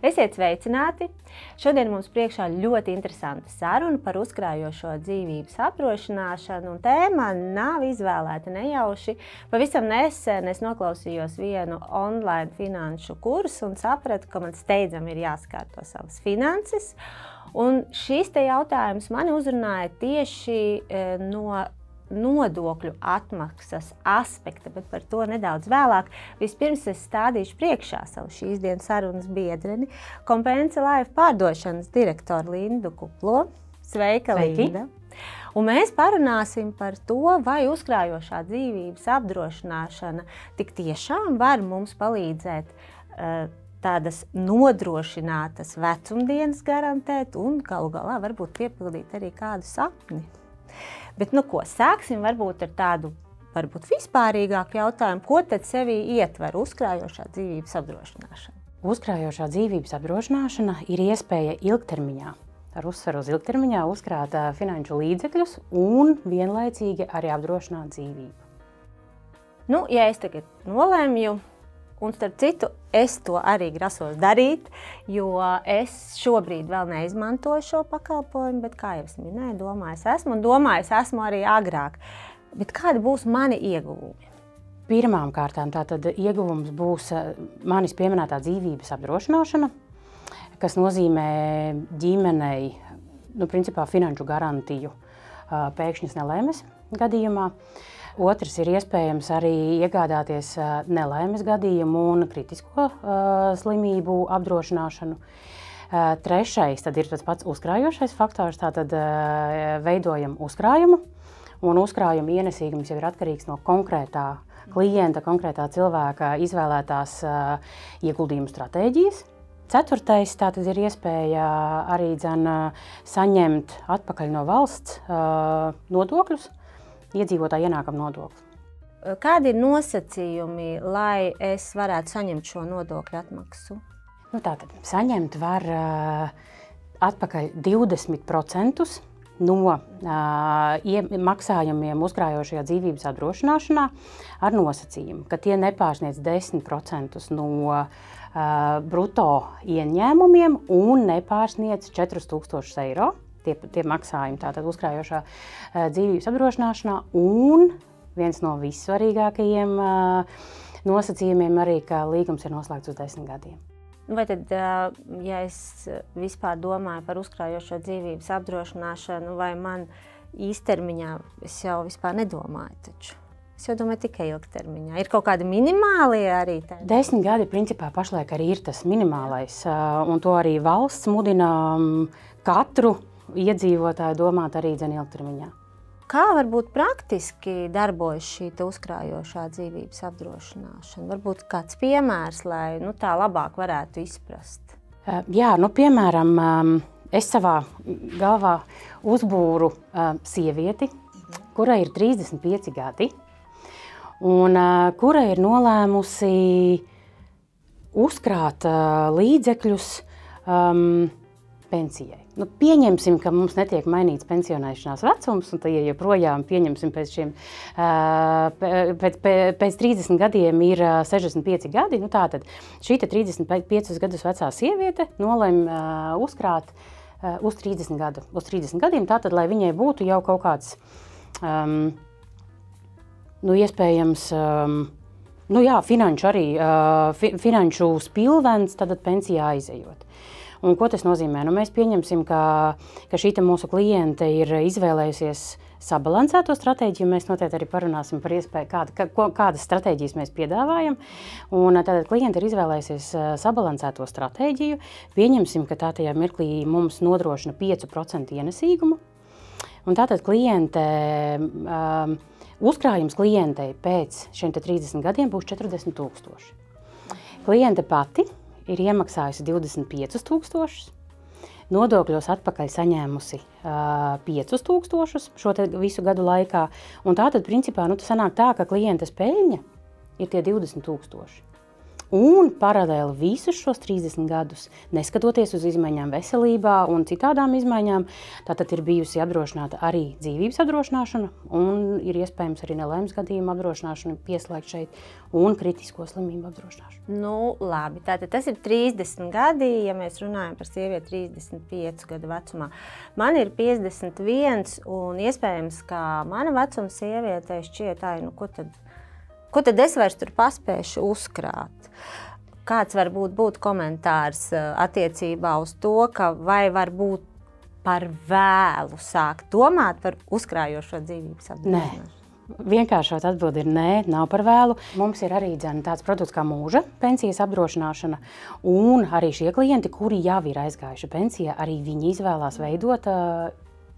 Esiet sveicināti! Šodien mums priekšā ļoti interesanta saruna par uzkrājošo dzīvības apdrošināšanu, un tēma nav izvēlēta nejauši. Pavisam nesen es noklausījos vienu online finanšu kursu un sapratu, ka man steidzami ir jāskārto savas finanses. Un šis te jautājums mani uzrunāja tieši no nodokļu atmaksas aspekta, bet par to nedaudz vēlāk. Vispirms es stādīšu priekšā savu šīs dienas sarunas biedreni, Compensa Life pārdošanas direktoru Lindu Kuplo. Sveika, Linda! Un mēs parunāsim par to, vai uzkrājošā dzīvības apdrošināšana tik tiešām var mums palīdzēt tādas nodrošinātas vecumdienas garantēt un galu galā varbūt piepildīt arī kādu sapni. Bet sāksim varbūt ar tādu vispārīgāku jautājumu, ko tad sevī ietver uzkrājošā dzīvības apdrošināšana? Uzkrājošā dzīvības apdrošināšana ir iespēja ilgtermiņā, ar uzsvaru uz ilgtermiņā, uzkrāt finanšu līdzekļus un vienlaicīgi arī apdrošināt dzīvību. Ja es tagad nolēmju, un starp citu, es to arī grasos darīt, jo es šobrīd vēl neizmantoju šo pakalpojumu, bet, kā jau es minēju, domājis esmu arī agrāk. Bet kādi būs mani ieguvumi? Pirmām kārtām tātad ieguvums būs manis pieminētā dzīvības apdrošināšana, kas nozīmē ģimenei, principā finanšu garantiju pēkšņas nelaimes gadījumā. Otrs ir iespējams arī iegādāties nelaimes gadījumu un kritisko slimību apdrošināšanu. Trešais tad ir tas pats uzkrājošais faktors, tātad veidojam uzkrājumu, un uzkrājuma ienesīgums jau ir atkarīgs no konkrētā klienta, konkrētā cilvēka izvēlētās ieguldījumu stratēģijas. Ceturtais tātad ir iespēja arī saņemt atpakaļ no valsts nodokļus, iedzīvotāju ienākumu nodokli. Kādi ir nosacījumi, lai es varētu saņemt šo nodokļu atmaksu? Tātad saņemt var atpakaļ 20% no maksājumiem uzkrājošajā dzīvības apdrošināšanā ar nosacījumu, ka tie nepārsniedz 10% no bruto ieņēmumiem un nepārsniedz 4000 eiro. Tie maksājumi tātad uzkrājošā dzīvības apdrošināšanā, un viens no vissvarīgākajiem nosacījumiem arī, ka līgums ir noslēgts uz 10 gadiem. Vai tad, ja es vispār domāju par uzkrājošo dzīvības apdrošināšanu, vai man īstermiņā es jau vispār nedomāju taču? Es jau domāju tikai ilgtermiņā. Ir kaut kādi minimālie arī tādi? 10 gadi principā pašlaik arī ir tas minimālais, un to arī valsts mudina katru iedzīvotāju domāt arī ilgtermiņā. Kā varbūt praktiski darbojas šī uzkrājošā dzīvības apdrošināšana? Varbūt kāds piemērs, lai tā labāk varētu izprast? Jā, piemēram, es savā galvā uzbūru sievieti, kurai ir 35 gadi, un kura ir nolēmusi uzkrāt līdzekļus pensijai. Pieņemsim, ka mums netiek mainīts pensionēšanās vecums, un tad, ja joprojām pieņemsim pēc 30 gadiem ir 65 gadi, tātad šī 35 gadus vecā sieviete nolēma uzkrāt uz 30 gadiem, tātad, lai viņai būtu jau kaut kāds, iespējams, finanšu spilvens, tad pensijā aizejot. Un ko tas nozīmē? Mēs pieņemsim, ka šī mūsu kliente ir izvēlējusies sabalansēto stratēģiju. Mēs noteikti arī parunāsim par iespēju, kādas stratēģijas mēs piedāvājam. Un tātad kliente ir izvēlējusies sabalansēto stratēģiju. Pieņemsim, ka tā tajā mirklī mums nodrošina 5% ienesīgumu. Un tātad uzkrājums klientei pēc šiem 30 gadiem būs 40 000. Kliente pati ir iemaksājusi 25 000, nodokļos atpakaļ saņēmusi 5 000 šo visu gadu laikā. Un tātad, principā, sanāk tā, ka klientes peļņa ir tie 20 000. Un paralēli visus šos 30 gadus, neskatoties uz izmaiņām veselībā un citādām izmaiņām, tātad ir bijusi apdrošināta arī dzīvības apdrošināšana un ir iespējams arī nelaimes gadījuma apdrošināšana pieslēgt šeit un kritisko slimību apdrošināšanu. Nu, labi, tātad tas ir 30 gadi, ja mēs runājam par sievieti 35 gadu vecumā. Man ir 51 un iespējams, ka mana vecuma sievietei šķiet, ko tad es vairs tur paspēšu uzkrāt? Kāds varbūt būtu komentārs attiecībā uz to, ka vai var būt par vēlu sākt domāt par uzkrājošo dzīvības apdrošināšanu? Nē. Vienkāršot atbildi ir nē, nav par vēlu. Mums ir arī tāds produkts kā mūža pensijas apdrošināšana, un arī šie klienti, kuri jau ir aizgājuši pensijā, arī viņi izvēlās veidot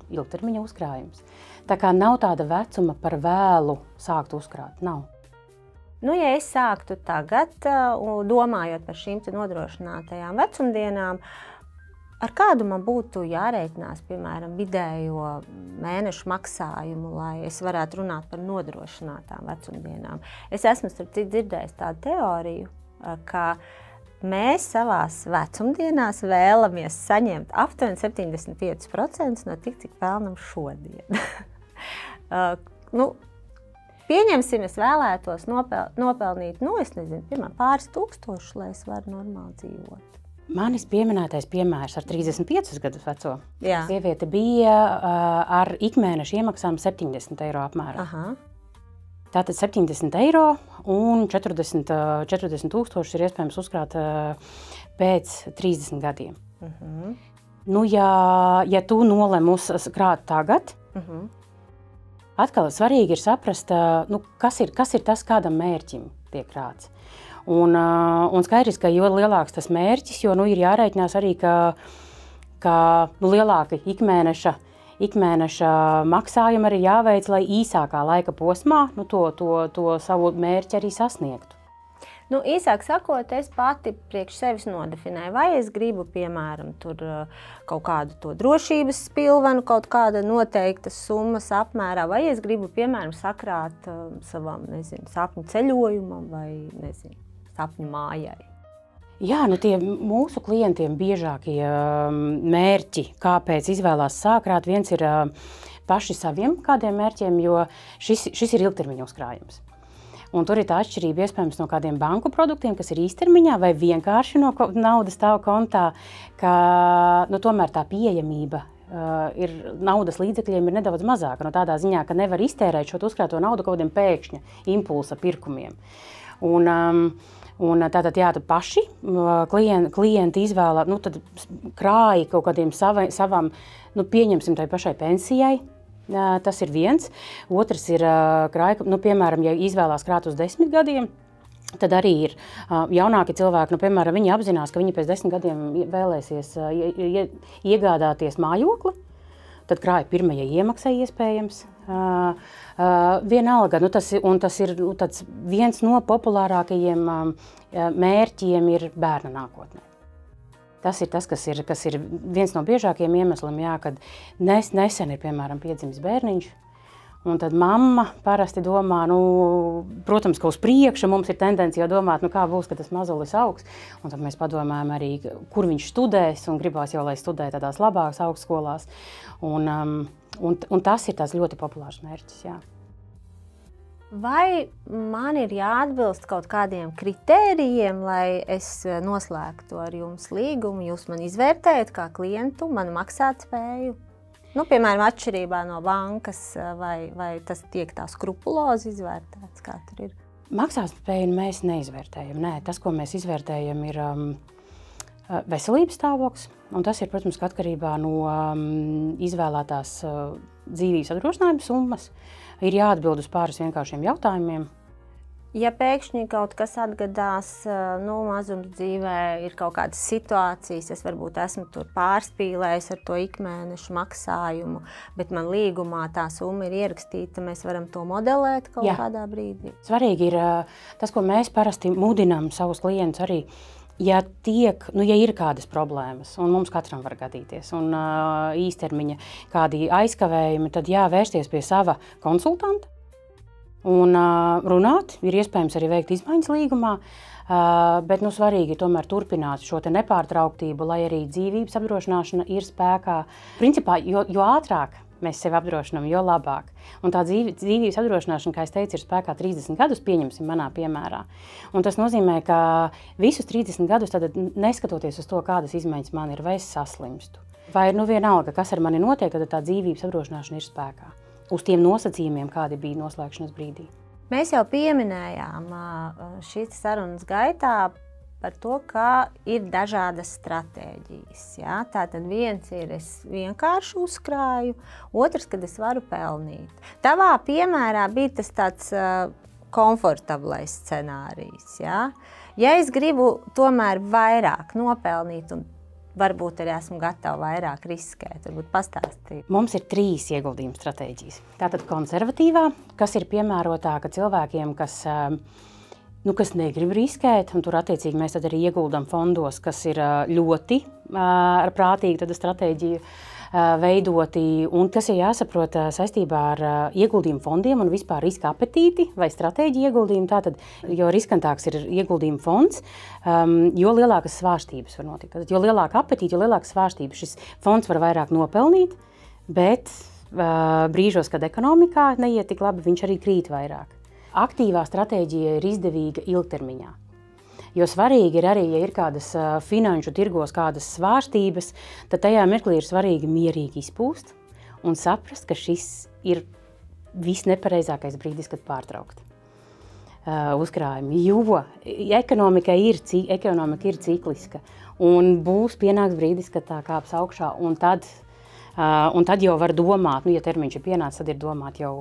ilgtermiņa uzkrājumus. Tā kā nav tāda vecuma par vēlu sākt uzkrāt, nav. Nu, ja es sāktu tagad, domājot par šīm nodrošinātajām vecumdienām, ar kādu man būtu jārēķinās, piemēram, vidējo mēnešu maksājumu, lai es varētu runāt par nodrošinātām vecumdienām? Es esmu starp citu dzirdējis tādu teoriju, ka mēs savās vecumdienās vēlamies saņemt aptuveni 75% no tik, cik pelnam šodien. Pieņemsim, es vēlētos nopelnīt, es nezinu, piemēram, pāris tūkstošus, lai es varu normāli dzīvot. Manis pieminētais piemērs ar 35 gadus veco Jā. sieviete bija ar ikmēneša iemaksām 70 eiro apmērā. Aha. Tātad 70 eiro un 40 tūkstošus ir iespējams uzkrāt pēc 30 gadiem. Nu, ja tu nolem uzkrāt tagad, atkal svarīgi ir saprast, kas ir tas, kādam mērķim tiek krāts. Un skaidrs, ka jo lielāks tas mērķis, jo ir jārēķinās arī, ka lielāki ikmēneša maksājumi arī jāveic, lai īsākā laika posmā to savu mērķi arī sasniegtu. Īsāk sakot, es pati priekš sevis nodefinēju, vai es gribu, piemēram, tur kaut kādu to drošības spilvenu, kaut kāda noteikta summas apmērā, vai es gribu, piemēram, sakrāt savam, sapņu ceļojumam vai, sapņu mājai. Jā, tie mūsu klientiem biežākie mērķi, kāpēc izvēlās sākrāt, viens ir paši saviem kādiem mērķiem, jo šis ir ilgtermiņa uzkrājums. Un tur ir tā atšķirība iespējams no kādiem banku produktiem, kas ir īstermiņā vai vienkārši no naudas stāv kontā, ka tomēr tā pieejamība ir naudas līdzekļiem ir nedaudz mazāka. No tādā ziņā, ka nevar iztērēt šo uzkrāto naudu kaut kādiem pēkšņa impulsa pirkumiem. Un tātad tu paši klienti izvēlā, tad krāji kaut kādiem savam, pieņemsim tai pašai pensijai. Tas ir viens. Otrs ir krāja, piemēram, ja izvēlās krāt uz 10 gadiem, tad arī ir jaunāki cilvēki, piemēram, viņi apzinās, ka viņi pēc 10 gadiem vēlēsies iegādāties mājokli, tad krāja pirmajai iemaksai iespējams. Vienalga, tas ir tāds viens no populārākajiem mērķiem ir bērna nākotnē. Tas ir tas, kas ir viens no biežākajiem iemesliem, kad nesen ir, piemēram, piedzimis bērniņš, un tad mamma parasti domā, protams, ka uz priekšu mums ir tendence jau domāt, kā būs, kad tas mazulis augs, un tad mēs padomājam arī, kur viņš studēs, un gribās jau, lai studē tādās labākas augstskolās, un tas ir tās ļoti populārs mērķis, jā. Vai man ir jāatbilst kaut kādiem kritērijiem, lai es noslēgtu ar jums līgumu? Jūs man izvērtējat kā klientu, manu maksātspēju? Piemēram, atšķirībā no bankas, vai tas tiek tā skrupulozi izvērtēts, kā tur ir? Maksātspēju mēs neizvērtējam. Nē, tas, ko mēs izvērtējam, ir veselības stāvoklis, un tas ir, protams, atkarībā no izvēlētās dzīvības apdrošinājuma summas. Ir jāatbild uz pāris vienkāršiem jautājumiem. Ja pēkšņi kaut kas atgadās, mazuma dzīvē ir kaut kādas situācijas, es varbūt esmu tur pārspīlējis ar to ikmēnešu maksājumu, bet man līgumā tā summa ir ierakstīta, mēs varam to modelēt kaut kādā brīdī. Svarīgi ir tas, ko mēs parasti mudinām savus klientus arī, ja ir kādas problēmas, un mums katram var gadīties, un īstermiņa kādi aizkavējumi, tad vērsties pie sava konsultanta, Un runāt, ir iespējams arī veikt izmaiņas līgumā, bet svarīgi ir tomēr turpināt šo te nepārtrauktību, lai arī dzīvības apdrošināšana ir spēkā. Principā, jo ātrāk mēs sevi apdrošinām, jo labāk. Un tā dzīvības apdrošināšana, kā es teicu, ir spēkā 30 gadus, pieņemsim manā piemērā. Un tas nozīmē, ka visus 30 gadus, tad neskatoties uz to, kādas izmaiņas man ir, vai es saslimstu, vai vienalga, kas ar mani notiek, tad tā dzīvības apdrošināšana ir spēkā. Uz tiem nosacījumiem, kādi bija noslēgšanas brīdī. Mēs jau pieminējām šīs sarunas gaitā par to, ka ir dažādas stratēģijas. Ja? Tātad viens ir, es vienkārši uzkrāju, otrs, kad es varu pelnīt. Tavā piemērā bija tas tāds komfortablais scenārijs. Ja? Ja es gribu tomēr vairāk nopelnīt un varbūt arī esmu gatava vairāk riskēt, varbūt pastāstīt. Mums ir 3 ieguldījuma stratēģijas. Tātad konservatīvā, kas ir piemērotāka cilvēkiem, kas negrib riskēt, un tur attiecīgi mēs tad arī ieguldam fondos, kas ir ļoti ar prātīgu stratēģiju veidoti, un kas ir jāsaprot saistībā ar ieguldījumu fondiem un vispār riska apetīti vai stratēģiju ieguldījumu. Tātad, jo riskantāks ir ieguldījumu fonds, jo lielākas svārstības var notikt. Tātad, jo lielāka apetīte, jo lielākas svārstības. Šis fonds var vairāk nopelnīt, bet brīžos, kad ekonomikā neiet tik labi, viņš arī krīt vairāk. Aktīvā stratēģija ir izdevīga ilgtermiņā. Jo svarīgi ir arī, ja ir kādas finanšu tirgos kādas svārstības, tad tajā mirklī ir svarīgi mierīgi izpūst un saprast, ka šis ir visnepareizākais brīdis, kad pārtraukt uzkrājumi. Jo ekonomika ir cikliska un pienāks brīdis, kad tā kāps augšā, un tad jau var domāt, ja termiņš ir pienācis, tad ir domāt jau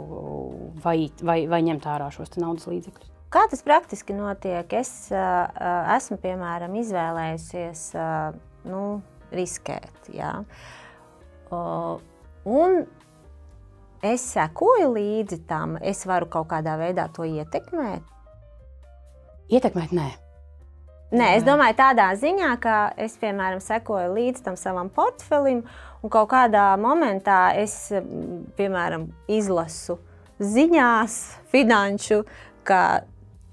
vai ņemt ārā šos naudas līdzekļus. Kā tas praktiski notiek? Es esmu, piemēram, izvēlējusies riskēt. Ja? Un es sekoju līdzi tam, es varu kaut kādā veidā to ietekmēt? Ietekmēt, nē. Nē, es domāju tādā ziņā, ka es, piemēram, sekoju līdzi tam savam portfelim, un kaut kādā momentā es, piemēram, izlasu ziņās finanšu, ka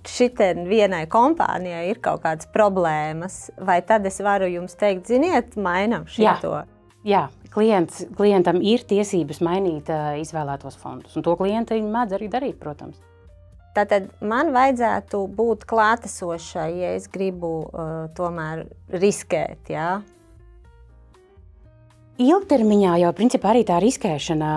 šitien vienai kompānijai ir kaut kādas problēmas, vai tad es varu jums teikt, ziniet, mainam šito? Jā, klientam ir tiesības mainīt izvēlētos fondus, un to klienti mēdz arī darīt, protams. Tātad man vajadzētu būt klātesošai, ja es gribu tomēr riskēt, jā? Ilgtermiņā jau principā arī tā riskēšana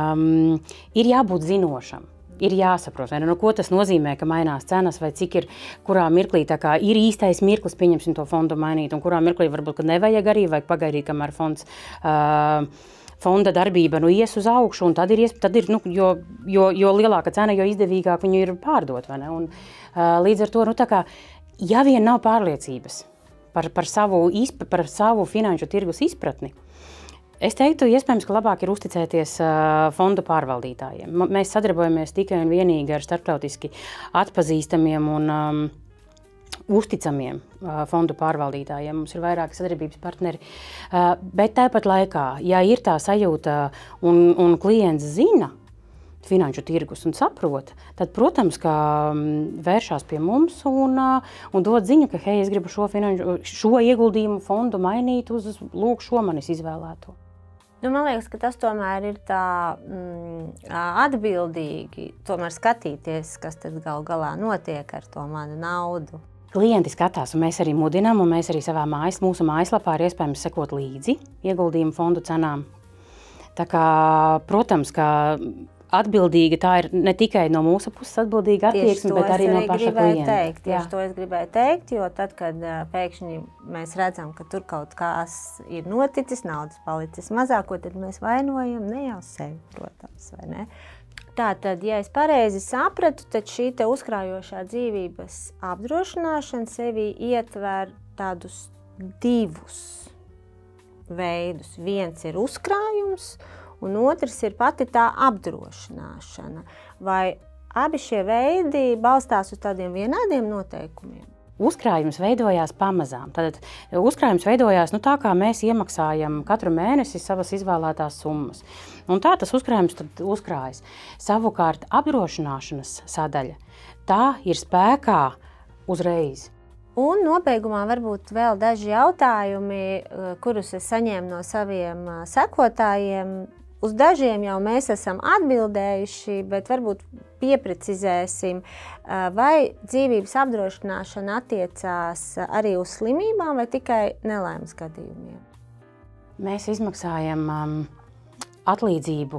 ir jābūt zinošam. Ir jāsaprot, ko tas nozīmē, ka mainās cenas, vai cik ir, kurā mirklī ir īstais mirklis, pieņemsim to fondu mainīt, un kurā mirklī varbūt nevajag arī, vajag pagaidīt, kamēr fonda darbība ies uz augšu, un tad ir jo lielāka cena, jo izdevīgāk viņu ir pārdot. Vai ne? Un, līdz ar to, ja vien nav pārliecības par savu finanšu tirgus izpratni, es teiktu, iespējams, ka labāk ir uzticēties fondu pārvaldītājiem. Mēs sadarbojamies tikai un vienīgi ar starptautiski atpazīstamiem un uzticamiem fondu pārvaldītājiem. Mums ir vairāki sadarbības partneri. Bet tāpat laikā, ja ir tā sajūta un klients zina finanšu tirgus un saprot, tad, protams, ka vēršās pie mums un dod ziņu, ka, hei, es gribu šo ieguldījumu fondu mainīt uz šo manis izvēlēto. Man liekas, ka tas tomēr ir tā atbildīgi tomēr skatīties, kas tad gal galā notiek ar to manu naudu. Klienti skatās, un mēs arī mudinām, un mēs arī mūsu mājaslapā ir iespējams sekot līdzi ieguldījumu fondu cenām. Tā kā, protams, ka atbildīga tā ir ne tikai no mūsu puses atbildīga attieksme, bet arī no paša klienta. Tieši to es gribēju teikt, jo tad, kad pēkšņi mēs redzam, ka tur kaut kas ir noticis, naudas palicis mazāko, tad mēs vainojam ne jau sevi, protams, vai ne? Tātad, ja es pareizi sapratu, tad šī te uzkrājošā dzīvības apdrošināšana sevi ietver tādus 2 veidus. Viens ir uzkrājums, un otrs ir pati tā apdrošināšana. Vai abi šie veidi balstās uz tādiem vienādiem noteikumiem? uzkrājums veidojās pamazām. Tad uzkrājums veidojās tā, kā mēs iemaksājam katru mēnesi savas izvēlētās summas. Un tā tas uzkrājums tad uzkrājas. Savukārt apdrošināšanas sadaļa, tā ir spēkā uzreiz. Un nobeigumā varbūt vēl daži jautājumi, kurus es saņēmu no saviem sekotājiem. Uz dažiem jau mēs esam atbildējuši, bet varbūt pieprecizēsim, vai dzīvības apdrošināšana attiecās arī uz slimībām vai tikai nelaimes gadījumiem? Mēs izmaksājam atlīdzību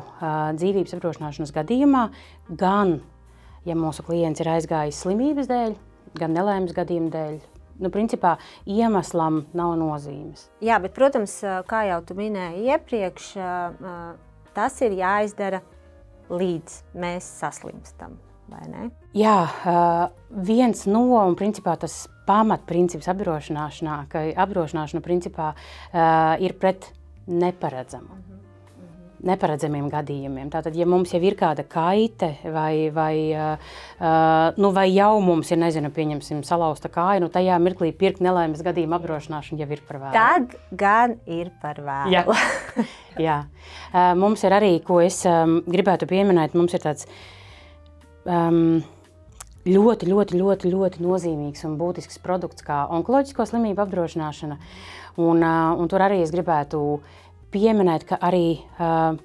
dzīvības apdrošināšanas gadījumā, gan, ja mūsu klients ir aizgājis slimības dēļ, gan nelaimes gadījuma dēļ. Principā iemeslam nav nozīmes. Jā, bet, protams, kā jau tu minēji iepriekš, tas ir jāizdara līdz mēs saslimstam, vai ne? Jā, viens no, un principā tas pamatprincips apdrošināšanā, ka apdrošināšana principā ir pret neparedzamiem gadījumiem. Tātad, ja mums jau ir kāda kaite vai jau mums ir, pieņemsim, salauzta kāja, tajā mirklī pirkt nelaimes gadījumu apdrošināšanu jau ir par vēlu. Tad gan ir par vēlu. Jā. Jā. Mums ir arī, ko es gribētu pieminēt, mums ir tāds ļoti nozīmīgs un būtisks produkts kā onkoloģisko slimību apdrošināšana. Un tur arī es gribētu pieminēt, ka arī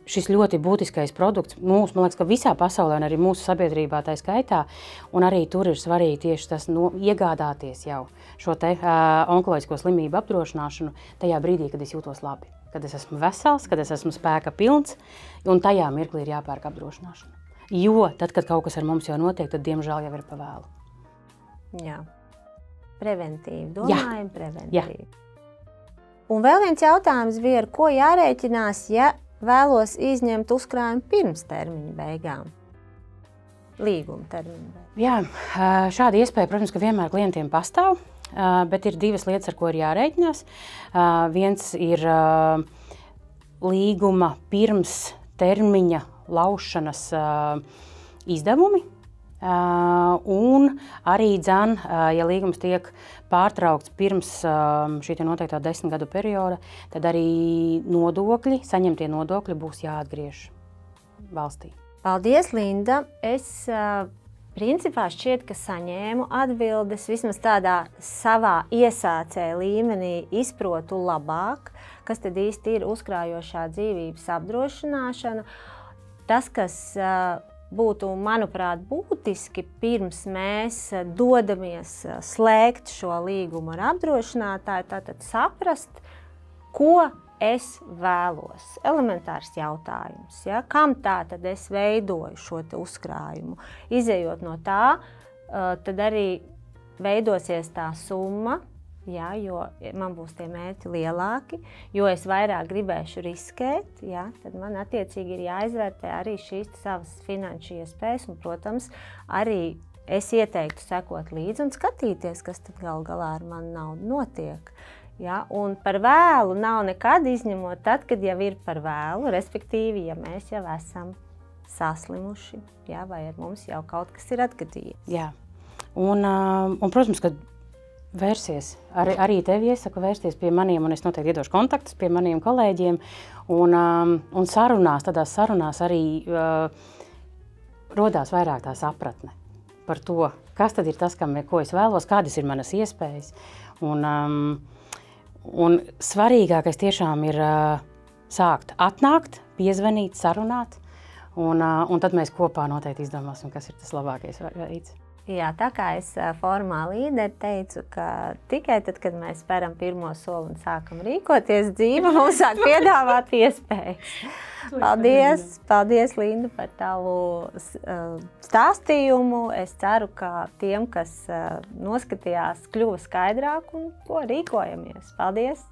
šis ļoti būtiskais produkts, man liekas, ka visā pasaulē un arī mūsu sabiedrībā tā skaitā, un arī tur ir svarīgi tieši tas iegādāties jau šo te onkoloģisko slimību apdrošināšanu tajā brīdī, kad es jūtos labi, kad es esmu vesels, kad es esmu spēka pilns, un tajā mirklī ir jāpērk apdrošināšana. Jo tad, kad kaut kas ar mums jau notiek, tad diemžēl jau ir pa vēlu. Jā. Preventīvi. Domājam preventīvi. Jā. Un vēl viens jautājums bija, ar ko jārēķinās, ja vēlos izņemt uzkrājumu pirms termiņa beigām? Līguma termiņa beigām. Jā, šāda iespēja, protams, ka vienmēr klientiem pastāv, bet ir divas lietas, ar ko ir jārēķinās. Viens ir līguma pirms termiņa laušanas izdevumi. Un arī ja līgums tiek pārtraukts pirms šī noteiktā 10 gadu perioda, tad arī saņemtie nodokļi būs jāatgriež valstī. Paldies, Linda! Es principā šķiet, ka saņēmu atbildes, vismaz tādā savā iesācēja līmenī izprotu labāk, kas tad īsti ir uzkrājošā dzīvības apdrošināšana. Tas, kas būtu, manuprāt, būtiski pirms mēs dodamies slēgt šo līgumu ar apdrošinātāju, tātad saprast, ko es vēlos. Elementārs jautājums, ja? Kam tātad es veidoju šo te uzkrājumu? Izejot no tā, tad arī veidosies tā summa, ja, jo man būs tie mērķi lielāki, jo es vairāk gribēšu riskēt, ja, tad man attiecīgi ir jāizvērtē arī šīs savas finanšu iespējas, un, protams, arī es ieteiktu sekot līdzi un skatīties, kas tad gal galā ar manu naudu notiek. Ja, un par vēlu nav nekad izņemot tad, kad jau ir par vēlu, respektīvi, ja mēs jau esam saslimuši, ja, vai ar mums jau kaut kas ir atgadījies. Jā, un protams, ka vērsies. Arī tevi iesaku vērsties pie maniem, un es noteikti iedošu kontaktus pie maniem kolēģiem. Un tādās sarunās arī rodās vairāk tā sapratne par to, kas tad ir tas, ko es vēlos, kādas ir manas iespējas. Un svarīgākais tiešām ir sākt atnākt, piezvanīt, sarunāt, un tad mēs kopā noteikti izdomāsim, kas ir tas labākais veids. Jā, tā kā es formā līderi teicu, ka tikai tad, kad mēs speram pirmo soli un sākam rīkoties, dzīve mums sāk piedāvāt iespējas. Paldies, Linda, par tavu stāstījumu. Es ceru, ka tiem, kas noskatījās, kļuva skaidrāk un ko rīkojamies. Paldies!